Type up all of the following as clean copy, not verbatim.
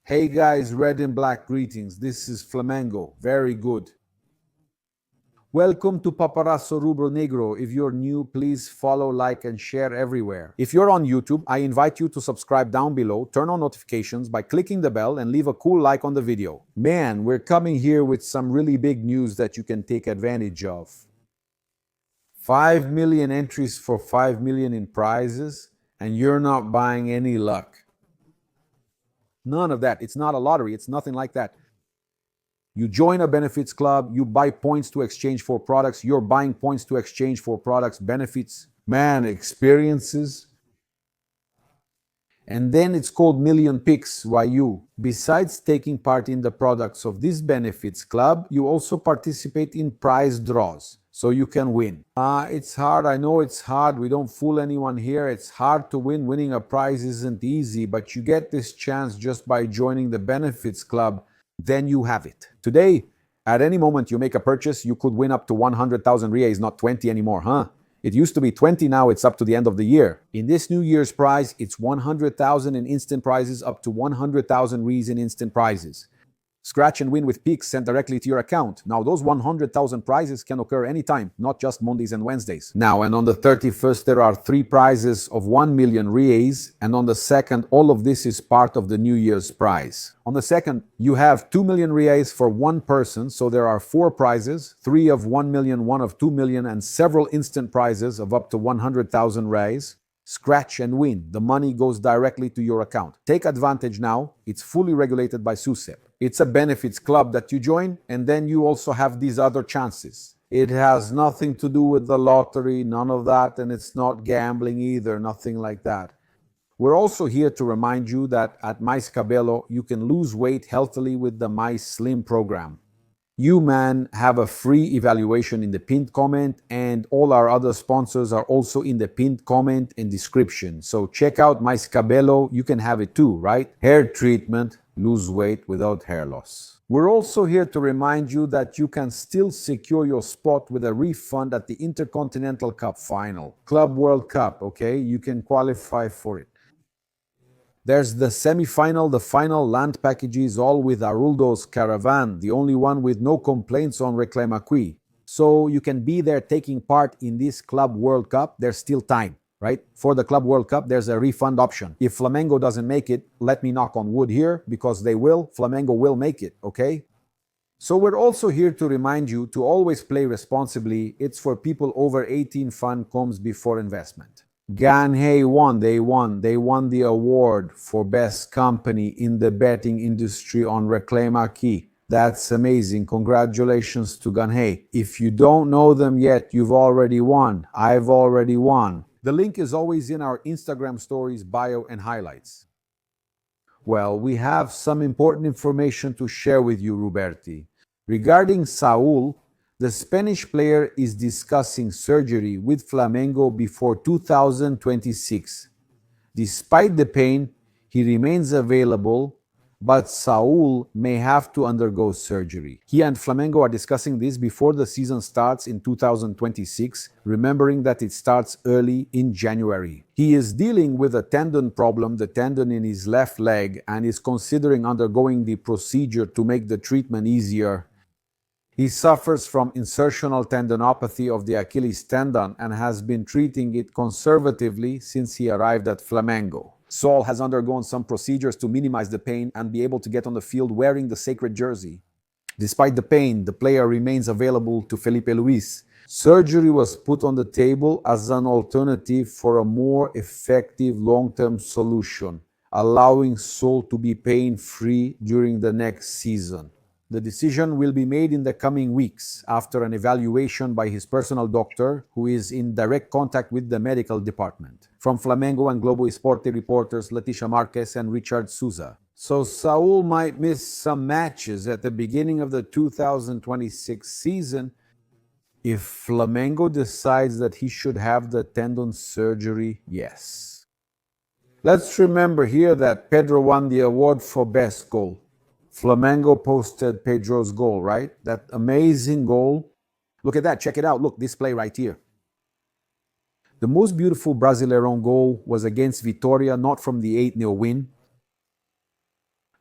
Hey guys, red and black greetings. This is Flamengo. Very good. Welcome to Paparazzo Rubro-Negro. If you're new, please follow, like, and share everywhere. If you're on YouTube, I invite you to subscribe down below, turn on notifications by clicking the bell, and leave a cool like on the video. Man, we're coming here with some really big news that you can take advantage of. 5 million entries for 5 million in prizes, and you're not buying any luck. None of that. It's not a lottery. It's nothing like that. You join a benefits club, you buy points to exchange for products, you're buying points to exchange for products, benefits, man, experiences. And then it's called Million Picks. Why you? Besides taking part in the products of this benefits club, you also participate in prize draws, so you can win. It's hard, I know it's hard, we don't fool anyone here, it's hard to win, winning a prize isn't easy, but you get this chance just by joining the benefits club, then you have it. Today, at any moment you make a purchase, you could win up to 100,000 reais, not 20 anymore, huh? It used to be 20, now it's up to the end of the year. In this New Year's prize, it's 100,000 in instant prizes up to 100,000 reais in instant prizes. Scratch and win with peaks sent directly to your account. Now, those 100,000 prizes can occur anytime, not just Mondays and Wednesdays. Now, and on the 31st, there are 3 prizes of 1 million reais, and on the 2nd, all of this is part of the New Year's prize. On the 2nd, you have 2 million reais for one person, so there are 4 prizes, 3 of 1 million, 1 of 2 million, and several instant prizes of up to 100,000 reais. Scratch and win. The money goes directly to your account. Take advantage now. It's fully regulated by SUSEP. It's a benefits club that you join, and then you also have these other chances. It has nothing to do with the lottery, none of that, and it's not gambling either, nothing like that. We're also here to remind you that at Mais Cabello, you can lose weight healthily with the Mais Slim program. You, man, have a free evaluation in the pinned comment, and all our other sponsors are also in the pinned comment and description. So check out Mais Cabello, you can have it too, right? Hair treatment, lose weight without hair loss. We're also here to remind you that you can still secure your spot with a refund at the Intercontinental Cup final. Club World Cup, okay? You can qualify for it. There's the semi-final, the final land packages, all with Haroldo's Caravan, the only one with no complaints on Reclame Aqui. So you can be there taking part in this Club World Cup. There's still time, right? For the Club World Cup, there's a refund option. If Flamengo doesn't make it, let me knock on wood here, because they will. Flamengo will make it, okay? So we're also here to remind you to always play responsibly. It's for people over 18. Fun comes before investment. Ganhei won. They won the award for best company in the betting industry on Reclame Aqui. That's amazing. Congratulations to Ganhei. If you don't know them yet, you've already won. I've already won. The link is always in our Instagram stories, bio, and highlights. Well, we have some important information to share with you, Roberti. Regarding Saul, the Spanish player is discussing surgery with Flamengo before 2026. Despite the pain, he remains available, but Saul may have to undergo surgery. He and Flamengo are discussing this before the season starts in 2026, remembering that it starts early in January. He is dealing with a tendon problem, the tendon in his left leg, and is considering undergoing the procedure to make the treatment easier. He suffers from insertional tendinopathy of the Achilles tendon and has been treating it conservatively since he arrived at Flamengo. Saul has undergone some procedures to minimize the pain and be able to get on the field wearing the sacred jersey. Despite the pain, the player remains available to Felipe Luis. Surgery was put on the table as an alternative for a more effective long-term solution, allowing Saul to be pain-free during the next season. The decision will be made in the coming weeks after an evaluation by his personal doctor, who is in direct contact with the medical department. From Flamengo and Globo Esporte reporters Leticia Marquez and Richard Souza. So Saul might miss some matches at the beginning of the 2026 season if Flamengo decides that he should have the tendon surgery, yes. Let's remember here that Pedro won the award for best goal. Flamengo posted Pedro's goal, right? That amazing goal. Look at that, check it out. Look, this play right here. The most beautiful Brasileirão goal was against Vitória, not from the 8-0 win,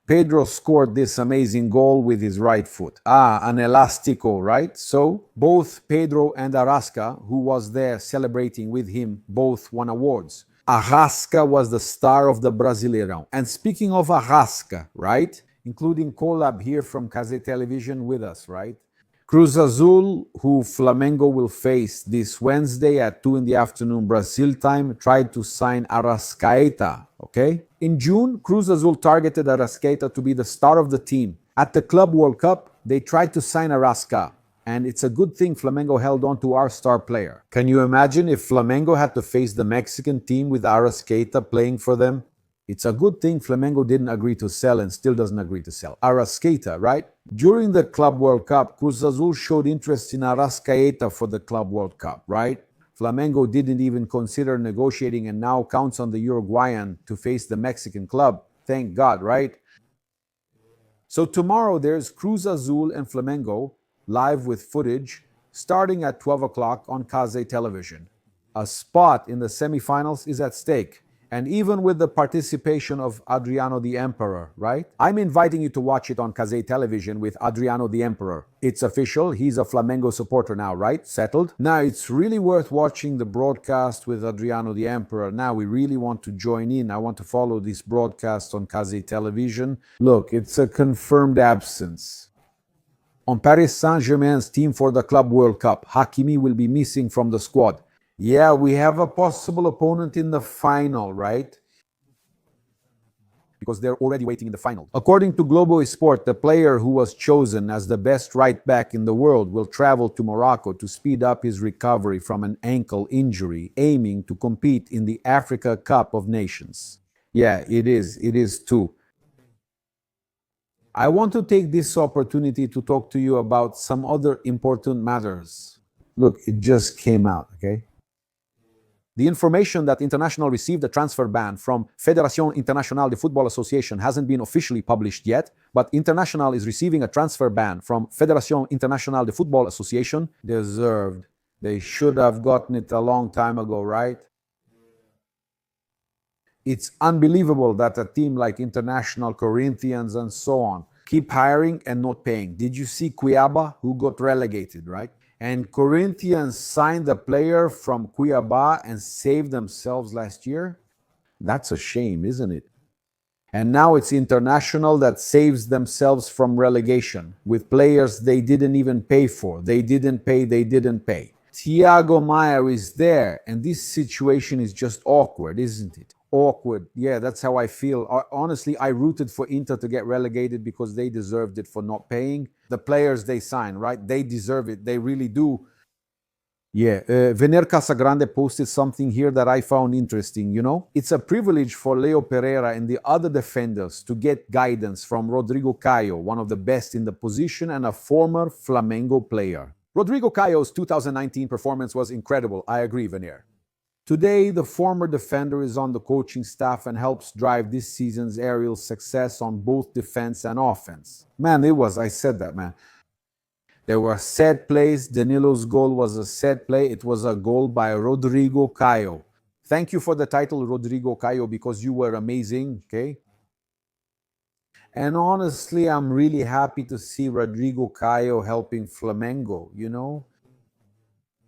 Pedro scored this amazing goal with his right foot. An elastico, right? So, both Pedro and Arrasca, who was there celebrating with him, both won awards. Arrasca was the star of the Brasileirão. And speaking of Arrasca, right? Including collab here from Cazé Television with us, right? Cruz Azul, who Flamengo will face this Wednesday at 2 in the afternoon Brazil time, tried to sign Arrascaeta, okay? In June, Cruz Azul targeted Arrascaeta to be the star of the team. At the Club World Cup, they tried to sign Arrasca, and it's a good thing Flamengo held on to our star player. Can you imagine if Flamengo had to face the Mexican team with Arrascaeta playing for them? It's a good thing Flamengo didn't agree to sell and still doesn't agree to sell. Arrascaeta, right? During the Club World Cup, Cruz Azul showed interest in Arrascaeta for the Club World Cup, right? Flamengo didn't even consider negotiating and now counts on the Uruguayan to face the Mexican club. Thank God, right? So tomorrow there's Cruz Azul and Flamengo live with footage starting at 12 o'clock on Cazé Television. A spot in the semifinals is at stake. And even with the participation of Adriano the Emperor, right? I'm inviting you to watch it on Cazé Television with Adriano the Emperor. It's official, he's a Flamengo supporter now, right? Settled? Now, it's really worth watching the broadcast with Adriano the Emperor. Now, we really want to join in. I want to follow this broadcast on Cazé Television. Look, it's a confirmed absence. On Paris Saint-Germain's team for the Club World Cup, Hakimi will be missing from the squad. Yeah, we have a possible opponent in the final, right? Because they're already waiting in the final. According to Globo Esport, the player who was chosen as the best right back in the world will travel to Morocco to speed up his recovery from an ankle injury, aiming to compete in the Africa Cup of Nations. Yeah, it is too. I want to take this opportunity to talk to you about some other important matters. Look, it just came out, okay? The information that International received a transfer ban from Fédération Internationale de Football Association hasn't been officially published yet, but International is receiving a transfer ban from Fédération Internationale de Football Association. Deserved. They should have gotten it a long time ago, right? It's unbelievable that a team like International, Corinthians, and so on keep hiring and not paying. Did you see Cuiabá, who got relegated, right? And Corinthians signed a player from Cuiabá and saved themselves last year? That's a shame, isn't it? And now it's International that saves themselves from relegation with players they didn't even pay for. They didn't pay. Thiago Maia is there, and this situation is just awkward, isn't it? Awkward. Yeah, that's how I feel. Honestly, I rooted for Inter to get relegated because they deserved it for not paying. The players they sign, right? They deserve it. They really do. Yeah, Vener Casagrande posted something here that I found interesting, you know? It's a privilege for Leo Pereira and the other defenders to get guidance from Rodrigo Caio, one of the best in the position and a former Flamengo player. Rodrigo Caio's 2019 performance was incredible. I agree, Vener. Today, the former defender is on the coaching staff and helps drive this season's aerial success on both defense and offense. Man, I said that, man. There were set plays. Danilo's goal was a set play. It was a goal by Rodrigo Caio. Thank you for the title, Rodrigo Caio, because you were amazing, okay? And honestly, I'm really happy to see Rodrigo Caio helping Flamengo, you know?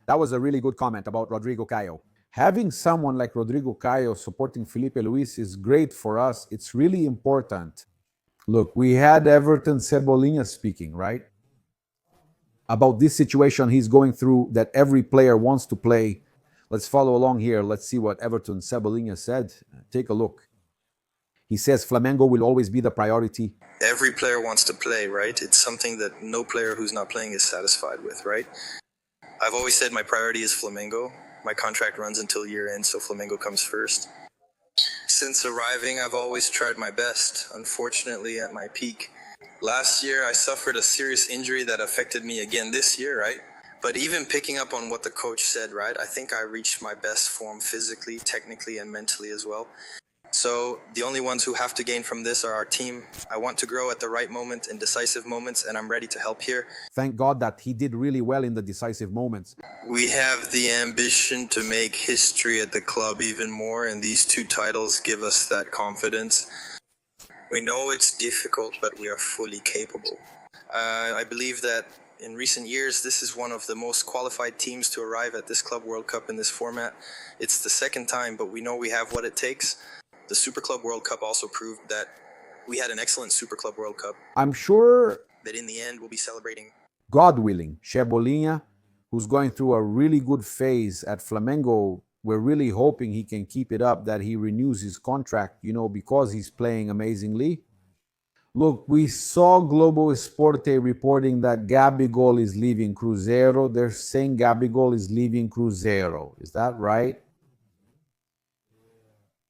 That was a really good comment about Rodrigo Caio. Having someone like Rodrigo Caio supporting Felipe Luis is great for us. It's really important. Look, we had Everton Cebolinha speaking, right? About this situation he's going through that every player wants to play. Let's follow along here. Let's see what Everton Cebolinha said. Take a look. He says Flamengo will always be the priority. Every player wants to play, right? It's something that no player who's not playing is satisfied with, right? I've always said my priority is Flamengo. My contract runs until year end, so Flamengo comes first. Since arriving, I've always tried my best, unfortunately at my peak. Last year, I suffered a serious injury that affected me again this year, right? But even picking up on what the coach said, right, I think I reached my best form physically, technically, and mentally as well. So the only ones who have to gain from this are our team. I want to grow at the right moment in decisive moments, and I'm ready to help here. Thank God that he did really well in the decisive moments. We have the ambition to make history at the club even more, and these two titles give us that confidence. We know it's difficult, but we are fully capable. I believe that in recent years, this is one of the most qualified teams to arrive at this Club World Cup in this format. It's the second time, but we know we have what it takes. The Super Club World Cup also proved that we had an excellent Super Club World Cup. I'm sure, That in the end, we'll be celebrating. God willing, Cebolinha, who's going through a really good phase at Flamengo, we're really hoping he can keep it up, that he renews his contract, because he's playing amazingly. Look, we saw Globo Esporte reporting that Gabigol is leaving Cruzeiro. They're saying Gabigol is leaving Cruzeiro. Is that right?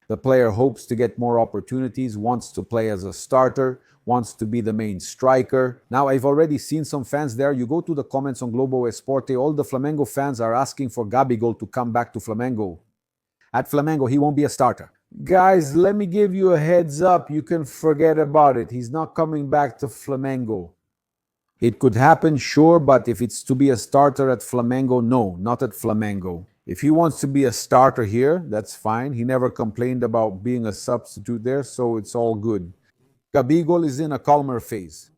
The player hopes to get more opportunities, wants to play as a starter, wants to be the main striker. Now, I've already seen some fans there. You go to the comments on Globo Esporte, all the Flamengo fans are asking for Gabigol to come back to Flamengo. At Flamengo, he won't be a starter. Guys, let me give you a heads up. You can forget about it. He's not coming back to Flamengo. It could happen, sure, but if it's to be a starter at Flamengo, no, not at Flamengo. If he wants to be a starter here, that's fine. He never complained about being a substitute there, so it's all good. Gabigol is in a calmer phase.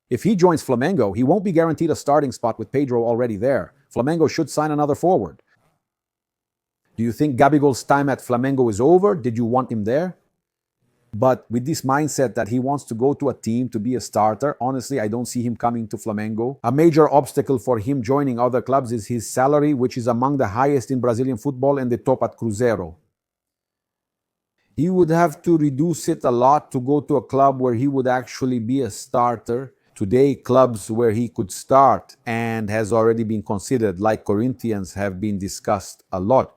If he joins Flamengo, he won't be guaranteed a starting spot with Pedro already there. Flamengo should sign another forward. Do you think Gabigol's time at Flamengo is over? Did you want him there? But with this mindset that he wants to go to a team to be a starter, honestly, I don't see him coming to Flamengo. A major obstacle for him joining other clubs is his salary, which is among the highest in Brazilian football and the top at Cruzeiro. He would have to reduce it a lot to go to a club where he would actually be a starter. Today, clubs where he could start and has already been considered, like Corinthians, have been discussed a lot.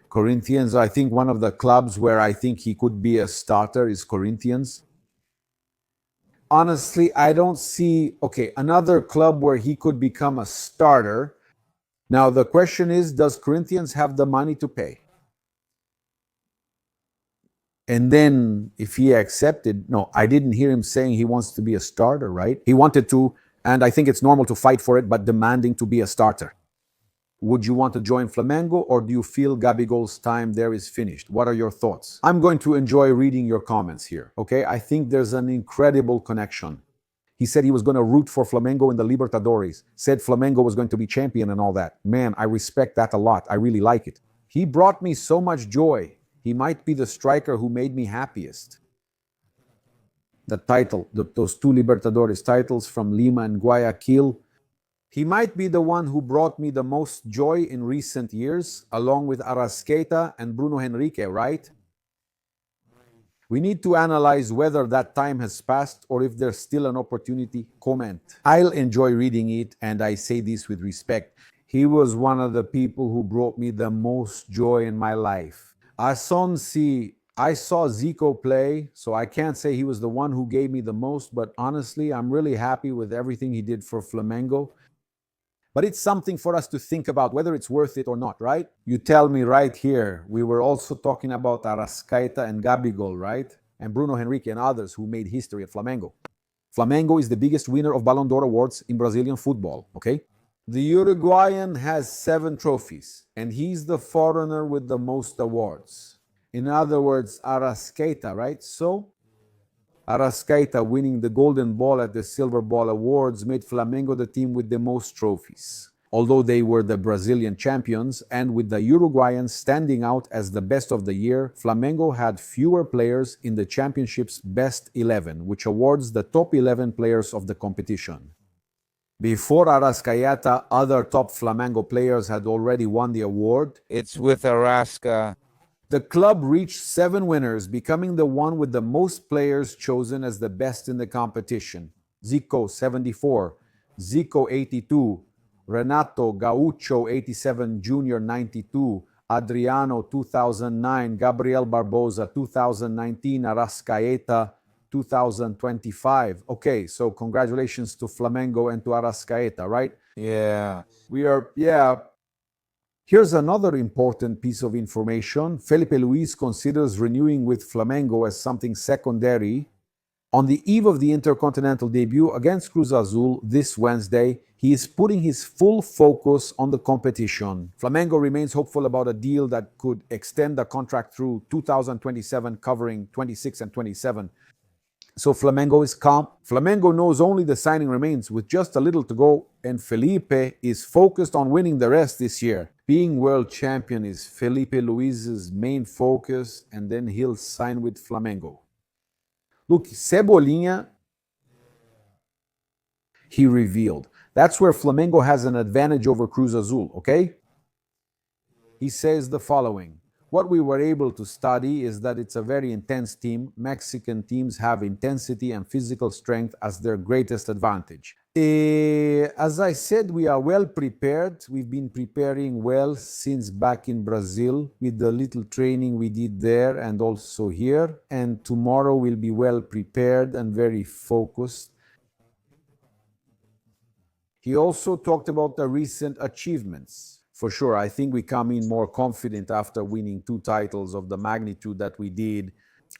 Corinthians, I think one of the clubs where I think he could be a starter is Corinthians. Honestly, I don't see, another club where he could become a starter. Now, the question is, does Corinthians have the money to pay? And then if he accepted, no, I didn't hear him saying he wants to be a starter, right? He wanted to, and I think it's normal to fight for it, but demanding to be a starter. Would you want to join Flamengo, or do you feel Gabigol's time there is finished? What are your thoughts? I'm going to enjoy reading your comments here, okay? I think there's an incredible connection. He said he was going to root for Flamengo in the Libertadores, said Flamengo was going to be champion and all that. Man, I respect that a lot. I really like it. He brought me so much joy. He might be the striker who made me happiest. The title, those two Libertadores titles from Lima and Guayaquil. He might be the one who brought me the most joy in recent years, along with Arrascaeta and Bruno Henrique, right? We need to analyze whether that time has passed or if there's still an opportunity. Comment. I'll enjoy reading it, and I say this with respect. He was one of the people who brought me the most joy in my life. I saw Zico play, so I can't say he was the one who gave me the most, but honestly, I'm really happy with everything he did for Flamengo. But it's something for us to think about whether it's worth it or not, right? You tell me right here. We were also talking about Arrascaeta and Gabigol, right? And Bruno Henrique and others who made history at Flamengo. Flamengo is the biggest winner of Ballon d'Or awards in Brazilian football, okay? The Uruguayan has 7 trophies, and he's the foreigner with the most awards. In other words, Arrascaeta, right? So, Arrascaeta winning the Golden Ball at the Silver Ball Awards made Flamengo the team with the most trophies. Although they were the Brazilian champions, and with the Uruguayans standing out as the best of the year, Flamengo had fewer players in the championship's best 11, which awards the top 11 players of the competition. Before Arrascaeta, other top Flamengo players had already won the award. It's with Arrasca. The club reached 7 winners, becoming the one with the most players chosen as the best in the competition. Zico, 74, Zico, 82, Renato Gaucho, 87, Junior, 92, Adriano, 2009, Gabriel Barbosa, 2019, Arrascaeta, 2025. Okay, so congratulations to Flamengo and to Arrascaeta, right? Yeah. Here's another important piece of information. Felipe Luis considers renewing with Flamengo as something secondary On the eve of the Intercontinental debut against Cruz Azul this Wednesday, he is putting his full focus on the competition. Flamengo remains hopeful about a deal that could extend the contract through 2027, covering 26 and 27. So Flamengo is calm. Flamengo knows only the signing remains with just a little to go, and Felipe is focused on winning the rest this year. Being world champion is Felipe Luiz's main focus, and then he'll sign with Flamengo. Look, Cebolinha, he revealed. That's where Flamengo has an advantage over Cruz Azul, okay? He says the following. What we were able to study is that it's a very intense team. Mexican teams have intensity and physical strength as their greatest advantage. As I said, we are well prepared. We've been preparing well since back in Brazil with the little training we did there and also here. And tomorrow we'll be well prepared and very focused. He also talked about the recent achievements. For sure, I think we come in more confident after winning 2 titles of the magnitude that we did.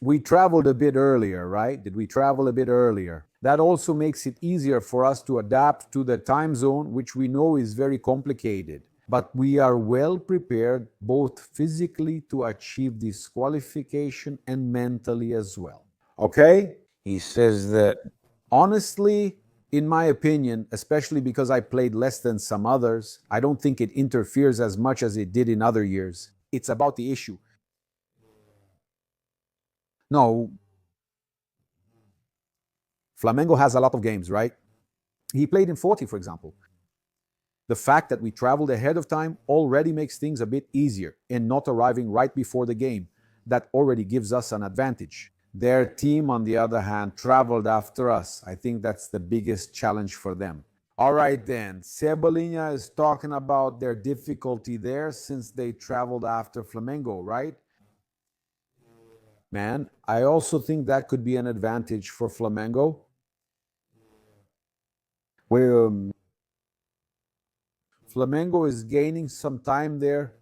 We traveled a bit earlier, right? Did we travel a bit earlier? That also makes it easier for us to adapt to the time zone, which we know is very complicated. But we are well prepared both physically to achieve this qualification and mentally as well. Okay? He says that, honestly, in my opinion, especially because I played less than some others, I don't think it interferes as much as it did in other years. It's about the issue. No, Flamengo has a lot of games, right? He played in 40, for example. The fact that we traveled ahead of time already makes things a bit easier and not arriving right before the game. That already gives us an advantage. Their team, on the other hand, traveled after us. I think that's the biggest challenge for them. All right then, Cebolinha is talking about their difficulty there since they traveled after Flamengo, right? Man, I also think that could be an advantage for Flamengo. Where Flamengo is gaining some time there.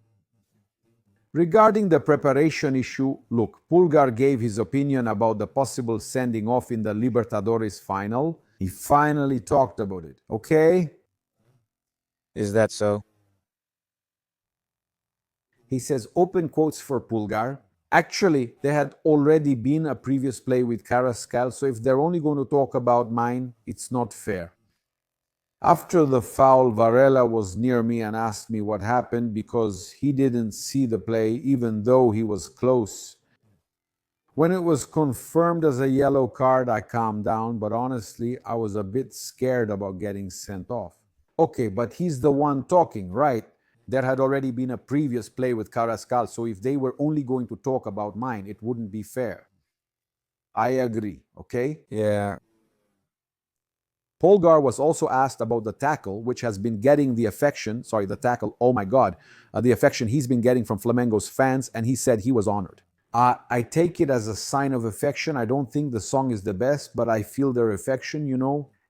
Regarding the preparation issue, look, Pulgar gave his opinion about the possible sending off in the Libertadores final. He finally talked about it, okay? is that so? He says, open quotes for Pulgar. Actually, there had already been a previous play with Carrascal, so if they're only going to talk about mine, it's not fair. After the foul, Varela was near me and asked me what happened because he didn't see the play even though he was close. When it was confirmed as a yellow card, I calmed down, but honestly, I was a bit scared about getting sent off. Okay, but he's the one talking, right? There had already been a previous play with Carrascal, so if they were only going to talk about mine, it wouldn't be fair. I agree, okay? Yeah. Pulgar was also asked about the tackle, which has been getting the affection, the affection he's been getting from Flamengo's fans, and he said he was honored. I take it as a sign of affection. I don't think the song is the best, but I feel their affection,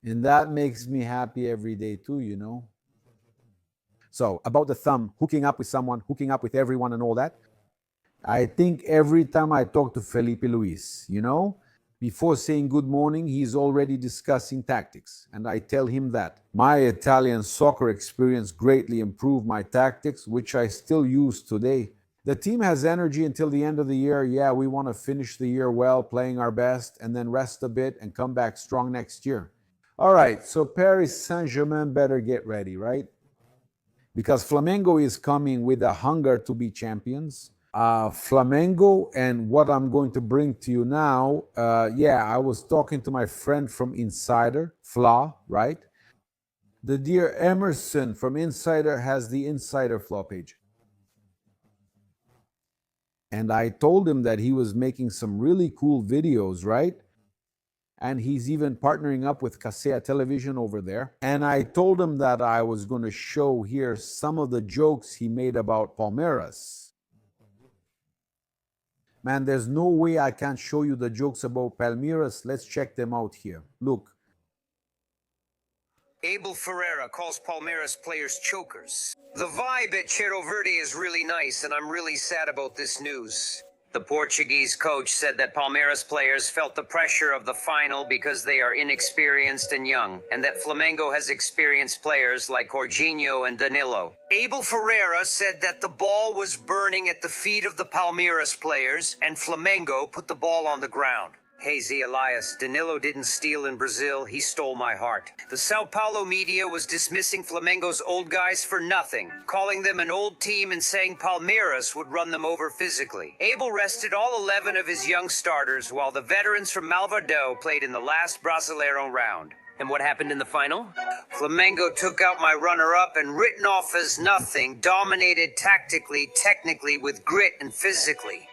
and that makes me happy every day too. So, about the thumb, hooking up with someone, hooking up with everyone and all that, I think every time I talk to Felipe Luis, before saying good morning, he's already discussing tactics. And I tell him that my Italian soccer experience greatly improved my tactics, which I still use today. The team has energy until the end of the year. Yeah, we want to finish the year well, playing our best, and then rest a bit and come back strong next year. All right, so Paris Saint-Germain better get ready, right? Because Flamengo is coming with a hunger to be champions. Flamengo, and what I'm going to bring to you now, I was talking to my friend from Insider, Fla, right? The dear Emerson from Insider has the Insider Fla page. And I told him that he was making some really cool videos, right? And he's even partnering up with Casea Television over there. And I told him that I was going to show here some of the jokes he made about Palmeiras. Man, there's no way I can't show you the jokes about Palmeiras. Let's check them out here. Look. Abel Ferreira calls Palmeiras players chokers. The vibe at Cerro Verde is really nice, and I'm really sad about this news. The Portuguese coach said that Palmeiras players felt the pressure of the final because they are inexperienced and young, and that Flamengo has experienced players like Jorginho and Danilo. Abel Ferreira said that the ball was burning at the feet of the Palmeiras players, and Flamengo put the ball on the ground. Hazy Elias, Danilo didn't steal in Brazil, he stole my heart. The Sao Paulo media was dismissing Flamengo's old guys for nothing, calling them an old team and saying Palmeiras would run them over physically. Abel rested all 11 of his young starters while the veterans from Malvado played in the last Brasileiro round. And what happened in the final? Flamengo took out my runner-up and, written off as nothing, dominated tactically, technically, with grit and physically.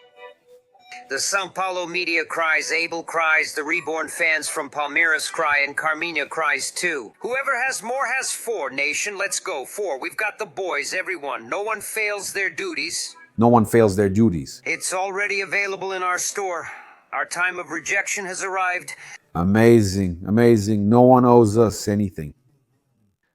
The São Paulo media cries, Abel cries, the reborn fans from Palmeiras cry, and Carminha cries too. Whoever has more has four, nation. Let's go. Four. We've got the boys, everyone. No one fails their duties. No one fails their duties. It's already available in our store. Our time of rejection has arrived. Amazing, amazing. No one owes us anything.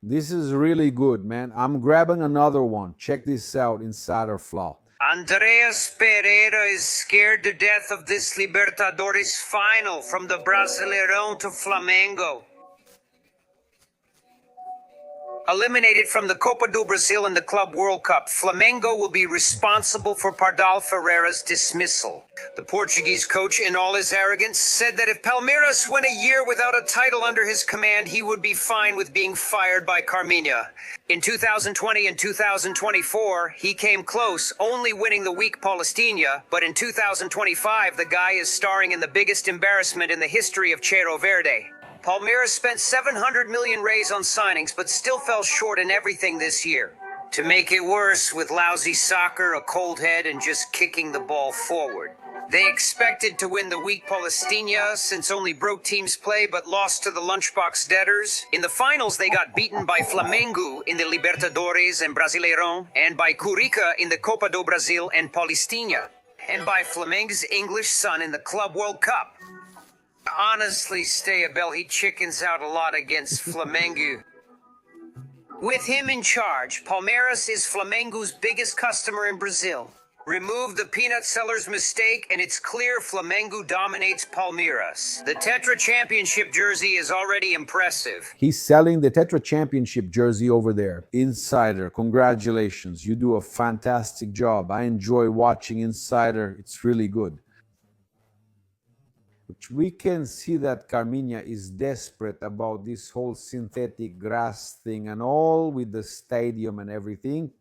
This is really good, man. I'm grabbing another one. Check this out, Insider Flaw. Andreas Pereira is scared to death of this Libertadores final, from the Brasileirão to Flamengo. Eliminated from the Copa do Brasil and the Club World Cup, Flamengo will be responsible for Pardal Ferreira's dismissal. The Portuguese coach, in all his arrogance, said that if Palmeiras went a year without a title under his command, he would be fine with being fired by Carminha. In 2020 and 2024, he came close, only winning the weak Palestina, but in 2025, the guy is starring in the biggest embarrassment in the history of Cerro Verde. Palmeiras spent 700 million reais on signings, but still fell short in everything this year. To make it worse, with lousy soccer, a cold head, and just kicking the ball forward. They expected to win the weak Palestina, since only broke teams play, but lost to the lunchbox debtors. In the finals, they got beaten by Flamengo in the Libertadores and Brasileirão, and by Curica in the Copa do Brasil and Palestina, and by Flamengo's English son in the Club World Cup. Honestly, Abel, he chickens out a lot against Flamengo. With him in charge, Palmeiras is Flamengo's biggest customer in Brazil. Remove the peanut seller's mistake, and it's clear Flamengo dominates Palmeiras. The Tetra Championship jersey is already impressive. He's selling the Tetra Championship jersey over there. Insider, congratulations. You do a fantastic job. I enjoy watching Insider. It's really good. We can see that Carminha is desperate about this whole synthetic grass thing and all, with the stadium and everything.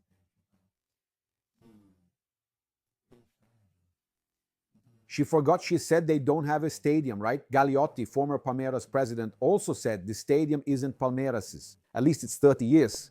She forgot she said they don't have a stadium, right? Gagliotti, former Palmeiras president, also said the stadium isn't Palmeiras's. At least it's 30 years.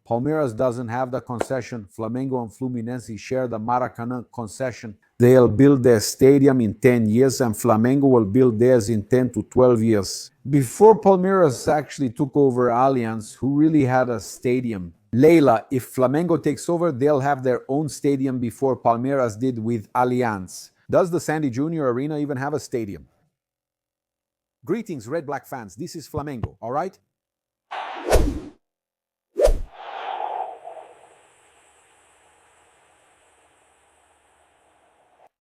Palmeiras doesn't have the concession. Flamengo and Fluminense share the Maracanã concession. They'll build their stadium in 10 years, and Flamengo will build theirs in 10 to 12 years. Before Palmeiras actually took over Allianz, who really had a stadium? Leila, if Flamengo takes over, they'll have their own stadium before Palmeiras did with Allianz. Does the Sandy Jr. Arena even have a stadium? Greetings, Red Black fans. This is Flamengo, all right?